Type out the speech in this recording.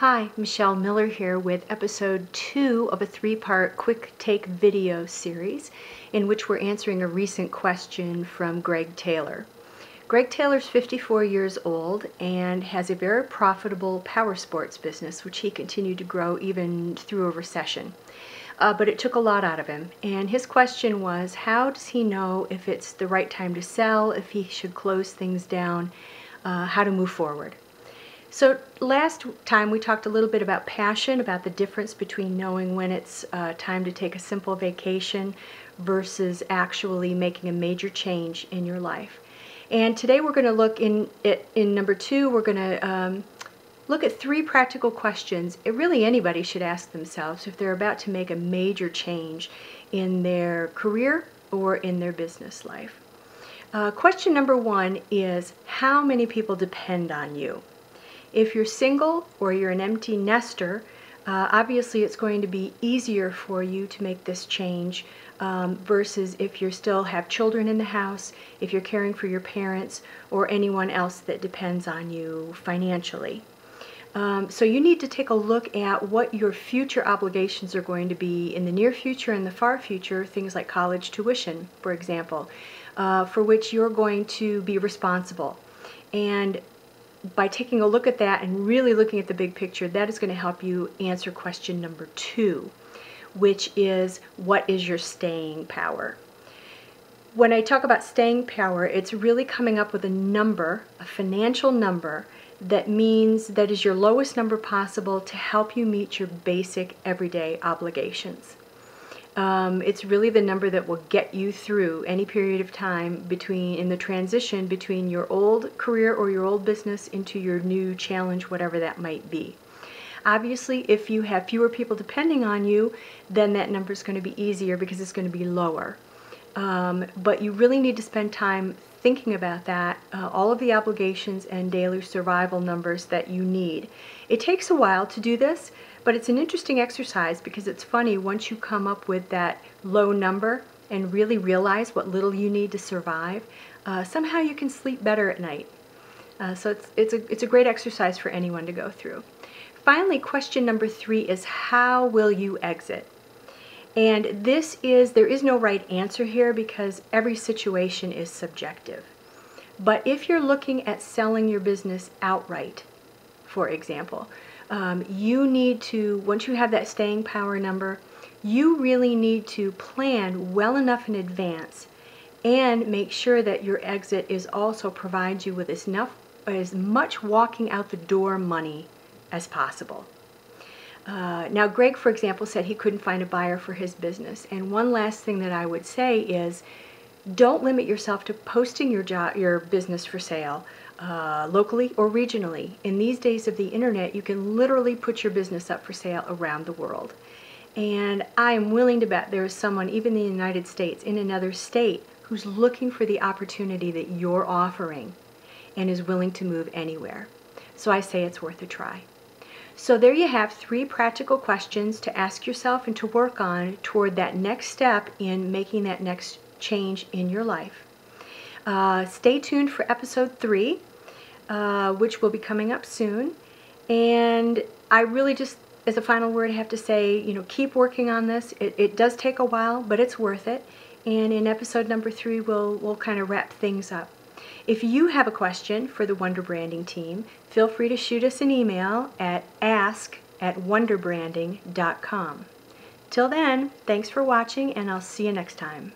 Hi, Michele Miller here with episode 2 of a 3-part quick take video series in which we're answering a recent question from Greg Taylor. Greg Taylor's 54 years old and has a very profitable power sports business which he continued to grow even through a recession. But it took a lot out of him, and his question was, how does he know if it's the right time to sell, if he should close things down, how to move forward? So last time we talked a little bit about passion, about the difference between knowing when it's time to take a simple vacation versus actually making a major change in your life. And today we're going to look in number 2, we're going to look at 3 practical questions really anybody should ask themselves if they're about to make a major change in their career or in their business life. Question number 1 is, how many people depend on you? If you're single or you're an empty nester, obviously it's going to be easier for you to make this change versus if you still have children in the house, if you're caring for your parents, or anyone else that depends on you financially. So you need to take a look at what your future obligations are going to be in the near future and the far future, things like college tuition, for example, for which you're going to be responsible. And by taking a look at that and really looking at the big picture, that is going to help you answer question number 2, which is, what is your staying power? When I talk about staying power, it's really coming up with a number, a financial number, that means that is your lowest number possible to help you meet your basic everyday obligations. It's really the number that will get you through any period of time in the transition between your old career or your old business into your new challenge, whatever that might be. Obviously, if you have fewer people depending on you, then that number is going to be easier because it's going to be lower. But you really need to spend time thinking about that, all of the obligations and daily survival numbers that you need. It takes a while to do this, but it's an interesting exercise because it's funny, once you come up with that low number and really realize what little you need to survive, somehow you can sleep better at night. So it's a great exercise for anyone to go through. Finally, question number 3 is, how will you exit? And there is no right answer here because every situation is subjective. But if you're looking at selling your business outright, for example, you need to, once you have that staying power number, you really need to plan well enough in advance and make sure that your exit is also provides you with as much walking out the door money as possible. Now, Greg, for example, said he couldn't find a buyer for his business. And one last thing that I would say is, don't limit yourself to posting your business for sale locally or regionally. In these days of the internet, you can literally put your business up for sale around the world. And I am willing to bet there is someone, even in the United States, in another state, who's looking for the opportunity that you're offering and is willing to move anywhere. So I say it's worth a try. So there you have 3 practical questions to ask yourself and to work on toward that next step in making that next change in your life. Stay tuned for episode 3, which will be coming up soon. And I really just, as a final word, have to say, keep working on this. It does take a while, but it's worth it. And in episode number 3, we'll kind of wrap things up. If you have a question for the Wonder Branding team, feel free to shoot us an email at ask@wonderbranding.com. Till then, thanks for watching, and I'll see you next time.